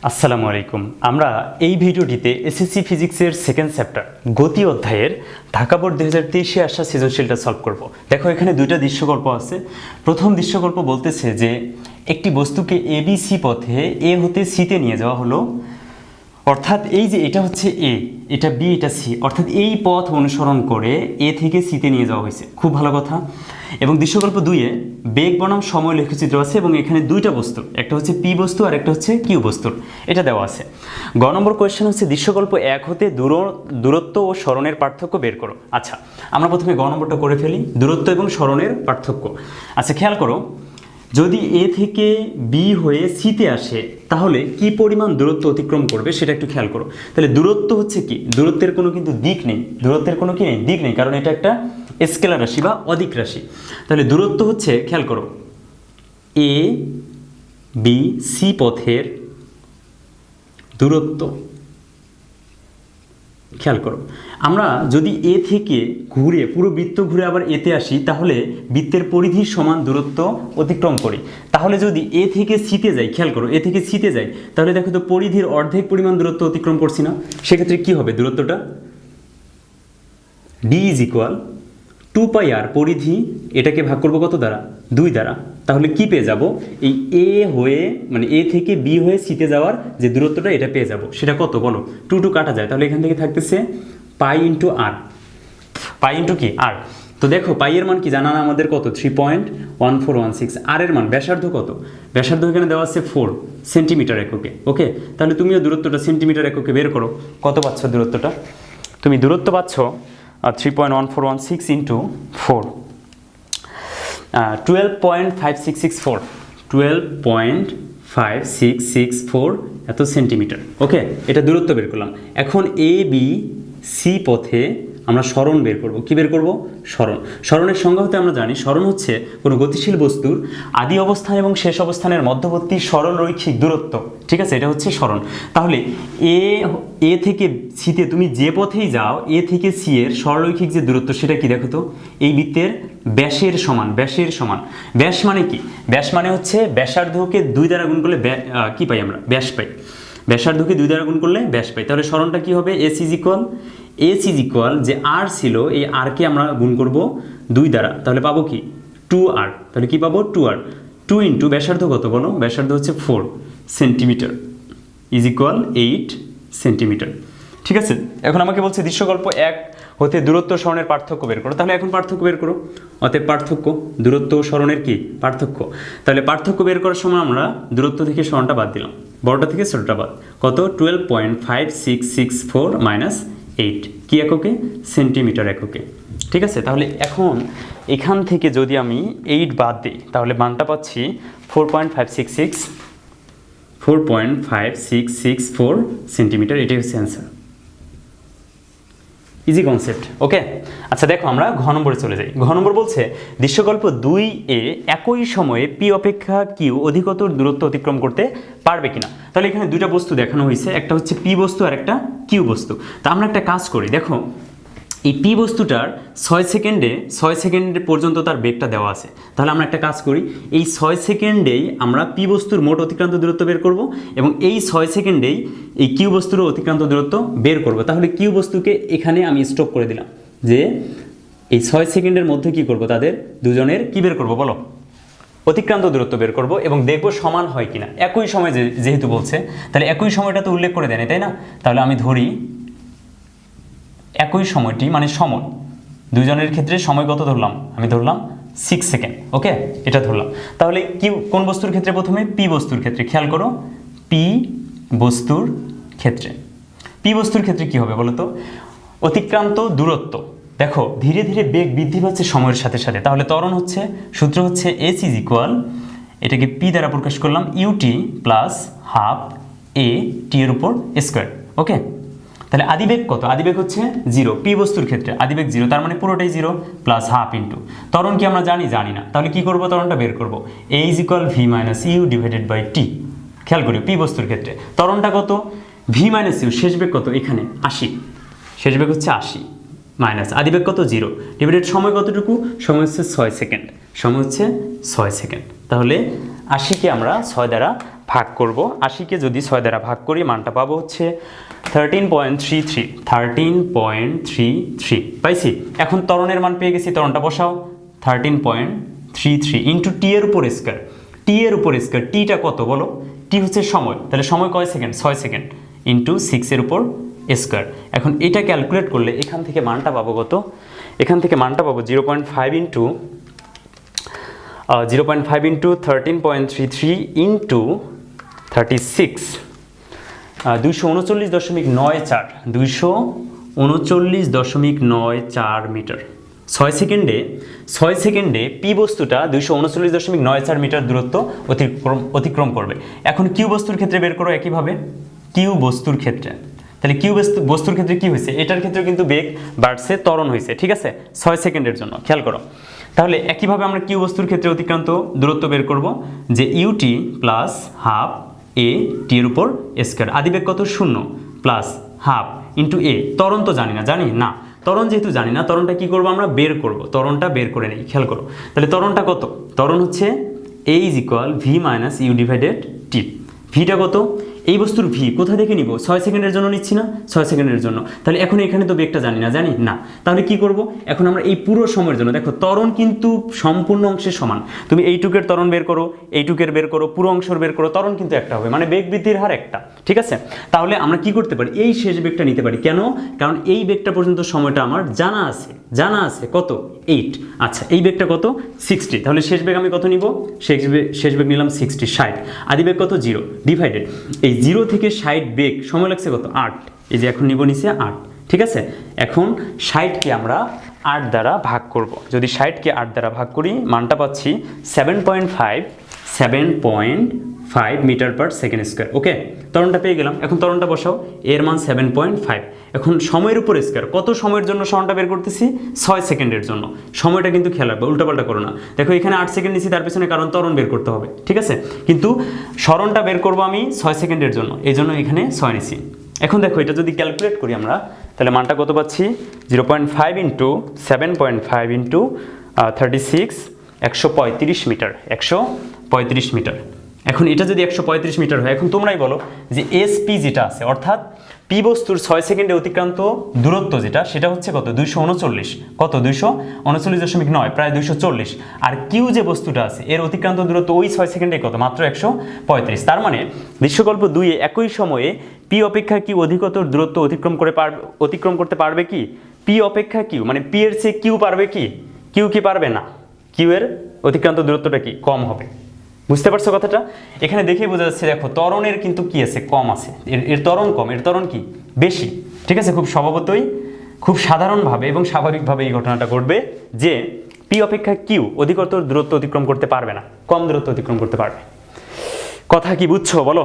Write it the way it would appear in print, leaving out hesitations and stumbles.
আসসালামু আলাইকুম। আমরা এই ভিডিওটিতে এসএসসি ফিজিক্সের সেকেন্ড চ্যাপ্টার গতি অধ্যায়ের ঢাকা বোর্ড 2023-এ আসা সৃজনশীলটা সলভ করব। দেখো এখানে দুইটা দৃশ্যকল্প আছে। প্রথম দৃশ্যকল্প বলতেছে যে একটি বস্তুকে এবিসি পথে এ হতে সিতে নিয়ে যাওয়া হলো, অর্থাৎ এই যে এটা হচ্ছে এ, এটা বি, এটা সি, অর্থাৎ এই পথ অনুসরণ করে এ থেকে সিতে নিয়ে যাওয়া হয়েছে। খুব ভালো কথা। এবং দৃশ্যকল্প 2-এ বেগ বনাম সময় লেখচিত্র আছে এবং এখানে দুইটা বস্তু, একটা হচ্ছে পি বস্তু আর একটা হচ্ছে কিউ বস্তুর, এটা দেওয়া আছে। গ নম্বর কোয়েশ্চেন হচ্ছে দৃশ্যকল্প 1 হতে দূরত্ব ও সরণের পার্থক্য বের করো। আচ্ছা, আমরা প্রথমে গ নম্বরটা করে ফেলি, দূরত্ব এবং সরণের পার্থক্য। আচ্ছা, খেয়াল করো, যদি এ থেকে বি হয়ে সিতে আসে তাহলে কি পরিমাণ দূরত্ব অতিক্রম করবে সেটা একটু খেয়াল করো। তাহলে দূরত্ব হচ্ছে কি, দূরত্বের কোনো কিন্তু দিক নেই, দূরত্বের কোনো কি নেই, দিক নেই, কারণ এটা একটা স্কেলার রাশি বা অদিক রাশি। তাহলে দূরত্ব হচ্ছে, খেয়াল করো, এ বি সি পথের দূরত্ব। খেয়াল করো, আমরা যদি এ থেকে ঘুরে পুরো বৃত্ত ঘুরে আবার এতে আসি তাহলে বৃত্তের পরিধির সমান দূরত্ব অতিক্রম করি। তাহলে যদি এ থেকে সিতে যাই, খেয়াল করো, এ থেকে সিতে যাই তাহলে দেখো তো পরিধির অর্ধেক পরিমাণ দূরত্ব অতিক্রম করছি না। সেক্ষেত্রে কি হবে দূরত্বটা, ডি ইজ ইকুয়াল 2πr, পরিধি এটাকে ভাগ করবো কত দ্বারা, 2 দ্বারা। তাহলে কি পেয়ে যাব, এই এ হয়ে মানে এ থেকে বি হয়ে সিতে যাওয়ার যে দূরত্বটা এটা পেয়ে যাব। সেটা কত বলো, 2 কাটা যায়, তাহলে এখান থেকে থাকতেছে পাই ইন্টু আর, পাই ইন্টু কি আর। তো দেখো পাই এর মান কি জানা না আমাদের, কত, 3.1416। আর এর মান, ব্যাসার্ধ কত, ব্যাসার্ধ এখানে দেওয়া আছে 4 সেন্টিমিটার এককে। ওকে, তাহলে তুমিও দূরত্বটা সেন্টিমিটার এককে বের করো, কত পাচ্ছ দূরত্বটা। তুমি দূরত্ব পাচ্ছ 3.1416 ইন্টু 4, 12.5664, 12.5664 এত সেন্টিমিটার। ওকে, এটা দূরত্ব বের করলাম। এখন এ বি সি পথে আমরা সরণ বের করব। কি বের করব, সরণ। সরণের সংজ্ঞা হতে আমরা জানি, সরণ হচ্ছে কোনো গতিশীল বস্তুর আদি অবস্থান এবং শেষ অবস্থানের মধ্যবর্তী সরল রৈখিক দূরত্ব। ঠিক আছে, এটা হচ্ছে সরণ। তাহলে এ থেকে সিতে তুমি যে পথেই যাও, এ থেকে সি এর সরলরৈখিক যে দূরত্ব সেটা কি দেখো তো, এই বৃত্তের ব্যাসের সমান। ব্যাসের সমান, ব্যাস মানে কি, ব্যাস মানে হচ্ছে ব্যাসার্ধকে 2 দ্বারা গুণ করলে কি পাই আমরা, ব্যাস পাই। ব্যাসার্ধকে 2 দ্বারা গুণ করলে ব্যাস পাই। তাহলে সরণটা কি হবে, এস ইজ ইকুয়াল যে আর ছিল, এই আরকে আমরা গুণ করব 2 দ্বারা, তাহলে পাবো কি 2r। তাহলে কি পাবো 2r, 2 ইন্টু ব্যাসার্ধ কত বলো, ব্যাসার্ধ হচ্ছে 4 সেন্টিমিটার ইজ ইকুয়াল 8 সেন্টিমিটার। ঠিক আছে, এখন আমাকে বলছে দৃশ্যকল্প 1 হতে দূরত্ব সরণের পার্থক্য বের করো। তাহলে এখন পার্থক্য বের করো। অতএব পার্থক্য, দূরত্ব ও সরণের কি পার্থক্য। তাহলে পার্থক্য বের করার সময় আমরা দূরত্ব থেকে সরণটা বাদ দিলাম, বড়টা থেকে ছোটটা বাদ, কত 12.5664 মাইনাস 8, কি এককে, সেন্টিমিটার এককে। ঠিক আছে, তাহলে এখন এখান থেকে যদি আমি 8 বাদ দিই তাহলে মানটা পাচ্ছি 4.5664 সেন্টিমিটার। এটাই হচ্ছে অ্যান্সার। Easy concept. ওকে, আচ্ছা দেখো আমরা ঘ নম্বরে চলে যাই। ঘ নম্বর বলছে দৃশ্যকল্প 2-এ একই সময়ে পি অপেক্ষা কিউ অধিকতর দূরত্ব অতিক্রম করতে পারবে কিনা। তাহলে এখানে দুইটা বস্তু দেখানো হয়েছে, একটা হচ্ছে পি বস্তু আর একটা কিউ বস্তু। তা আমরা একটা কাজ করি, দেখো এই পি বস্তুটার 6 সেকেন্ড পর্যন্ত তার বেগটা দেওয়া আছে। তাহলে আমরা একটা কাজ করি, এই 6 সেকেন্ডেই আমরা পি বস্তুর মোট অতিক্রান্ত দূরত্ব বের করব এবং এই 6 সেকেন্ডেই এই কিউ বস্তুর অতিক্রান্ত দূরত্ব বের করব। তাহলে কিউ বস্তুকে এখানে আমি স্টপ করে দিলাম, যে এই 6 সেকেন্ডের মধ্যে কি করব, তাদের দুজনের কি বের করব বলো, অতিক্রান্ত দূরত্ব বের করব এবং দেখব সমান হয় কিনা। একই সময় যেহেতু বলছে, তাহলে একই সময়টা তো উল্লেখ করে দেয়নি, তাই না। তাহলে আমি ধরি একই সময়টি মানে সময়, দুজনের ক্ষেত্রে সময় কত ধরলাম, আমি ধরলাম 6 সেকেন্ড। ওকে, এটা ধরলাম। তাহলে কি কোন বস্তুর ক্ষেত্রে, প্রথমে পি বস্তুর ক্ষেত্রে, খেয়াল করো পি বস্তুর ক্ষেত্রে, পি বস্তুর ক্ষেত্রে কি হবে বলো তো, অতিক্রান্ত দূরত্ব। দেখো ধীরে ধীরে বেগ বৃদ্ধি পাচ্ছে সময়ের সাথে সাথে। তাহলে ত্বরণ হচ্ছে, সূত্র হচ্ছে এস ইজ ইকুয়াল, এটাকে পি দ্বারা প্রকাশ করলাম, ইউটি প্লাস হাফ এ টি এর উপর স্কোয়ার। ওকে, তাহলে আদিবেগ কত, আদিবেগ হচ্ছে 0, পি বস্তুর ক্ষেত্রে আদিবেগ 0, তার মানে পুরোটাই 0 প্লাস হাফ ইন্টু ত্বরণ কি আমরা জানি না। তাহলে কি করব, ত্বরণটা বের করব, A is equal V minus U divided by T. খেয়াল করি পি বস্তুর ক্ষেত্রে ত্বরণটা কত, ভি মাইনাস ইউ, শেষ বেগ কত এখানে 80, শেষ বেগ হচ্ছে 80 মাইনাস আদিবেগ কত 0 ডিভাইডেড সময় কতটুকু, সময় হচ্ছে 6 সেকেন্ড, সময় হচ্ছে 6 সেকেন্ড। তাহলে 80কে আমরা 6 দ্বারা ভাগ করব, 80-কে যদি 6 দ্বারা ভাগ করি মানটা পাবো হচ্ছে 13.33 পাইছি। এখন ত্বরণের মান পেয়ে গেছি, ত্বরণটা বসাও 13.33 ইন্টু টি এর উপর স্কয়ার, টিটা কত বলো, টি হচ্ছে সময়, তাহলে সময় কয় সেকেন্ড, 6 সেকেন্ড ইন্টু 6 এর উপর স্কয়ার। এখন এটা ক্যালকুলেট করলে এখান থেকে মানটা পাবো কত, এখান থেকে মানটা পাবো 0.5 ইন্টু 13.33 ইন্টু 36, 239.94 মিটার। 6 সেকেন্ডে পি বস্তুটা 239.94 মিটার দূরত্ব অতিক্রম করবে। এখন কিউ বস্তুর ক্ষেত্রে বের করো একইভাবে, কিউ বস্তুর ক্ষেত্রে, তাহলে কিউ বস্তুর ক্ষেত্রে কি হয়েছে, এটার ক্ষেত্রে কিন্তু বেগ বাড়ছে, ত্বরণ হয়েছে, ঠিক আছে 6 সেকেন্ডের জন্য, খেয়াল করো। তাহলে একইভাবে আমরা কিউ বস্তুর ক্ষেত্রে অতিক্রান্ত দূরত্ব বের করব, যে ইউটি প্লাস হাফ এ টি এর উপর স্কয়ার, আদিবেগ কত 0 প্লাস হাফ ইন্টু এ, ত্বরণ তো জানি না, ত্বরণ যেহেতু জানি না, ত্বরণটা কি করব আমরা বের করব, ত্বরণটা বের করে নিই, খেয়াল করো। তাহলে ত্বরণটা কত, ত্বরণ হচ্ছে A is equal V minus U divided T. ভিটা কত, এই বস্তুর ভি কোথা থেকে নিব, 6 সেকেন্ডের জন্য নিচ্ছি না, 6 সেকেন্ডের জন্য, তাহলে এখন এখানে তো বেগটা জানি না, তাহলে কি করব, এখন আমরা এই পুরো সময়ের জন্য, দেখো ত্বরণ কিন্তু সম্পূর্ণ অংশে সমান, তুমি এইটুকের ত্বরণ বের করো, এইটুকের বের করো, পুরো অংশের বের করো, ত্বরণ কিন্তু একটা হবে, মানে বেগ বৃদ্ধির হার একটা, ঠিক আছে। তাহলে আমরা কি করতে পারি, এই শেষ বেগটা নিতে পারি, কেন, কারণ এই বেগটা পর্যন্ত সময়টা আমার জানা আছে কত 8, আচ্ছা এই বেগটা কত 60, তাহলে শেষ বেগ আমি কত নিব, শেষ বেগ নিলাম 60, 60, আদিবেগ কত 0 ডিভাইডেড এই 0 থেকে 60 বেগ সময় লাগছে কত 8, এই যে এখন নিব নিচে 8, ঠিক আছে। এখন 60কে আমরা 8 দ্বারা ভাগ করব, যদি 60কে 8 দ্বারা ভাগ করি মানটা পাচ্ছি 7.5 মিটার পার সেকেন্ড স্কয়ার, ওকে ত্বরণটা পেয়ে গেলাম। এখন ত্বরণটা বসাও, এর মান 7.5, এখন সময়ের উপর স্কয়ার, কত সময়ের জন্য সরণটা বের করতেছি, 6 সেকেন্ডের জন্য, সময়টা কিন্তু খেয়াল রাখবে, উল্টাপাল্টা করো না, দেখো এখানে 8 সেকেন্ড নিচ্ছি, তার পিছনে কারণ ত্বরণ বের করতে হবে, ঠিক আছে, কিন্তু সরণটা বের করব আমি 6 সেকেন্ডের জন্য, এই জন্য এখানে 6 নিছি। এখন দেখো এটা যদি ক্যালকুলেট করি আমরা, তাহলে মানটা কত পাচ্ছি 0.5 ইন্টু 7.5 ইন্টু 36, 135 মিটার, 135 মিটার। এখন এটা যদি 135 মিটার হয়, এখন তোমরাই বলো যে এসপি যেটা আছে, অর্থাৎ পি বস্তুর 6 সেকেন্ডে অতিক্রান্ত দূরত্ব যেটা, সেটা হচ্ছে কত 239, কত 239.9, প্রায় 240, আর কিউ যে বস্তুটা আছে এর অতিক্রান্ত দূরত্ব ওই 6 সেকেন্ডে কত, মাত্র 135। তার মানে দৃশ্যকল্প 2-এ একই সময়ে পি অপেক্ষা কিউ অধিকতর দূরত্ব অতিক্রম করতে পারবে কি, পি অপেক্ষা কিউ, মানে পি এর চেয়ে কিউ পারবে কি, কিউ কি পারবে না, কিউ এর অতিক্রান্ত দূরত্বটা কি কম হবে, বুঝতে পারছো কথাটা, এখানে দেখেই বোঝা যাচ্ছে, দেখো ত্বরণের কিন্তু কি আছে, কম আছে, এর ত্বরণ কম, এর ত্বরণ কি বেশি, ঠিক আছে। খুব স্বভাবতই, খুব সাধারণভাবে এবং স্বাভাবিকভাবে এই ঘটনাটা ঘটবে যে পি অপেক্ষা কিউ অধিকতর দূরত্ব অতিক্রম করতে পারবে না, কম দূরত্ব অতিক্রম করতে পারবে। কথা কি বুঝছো বলো?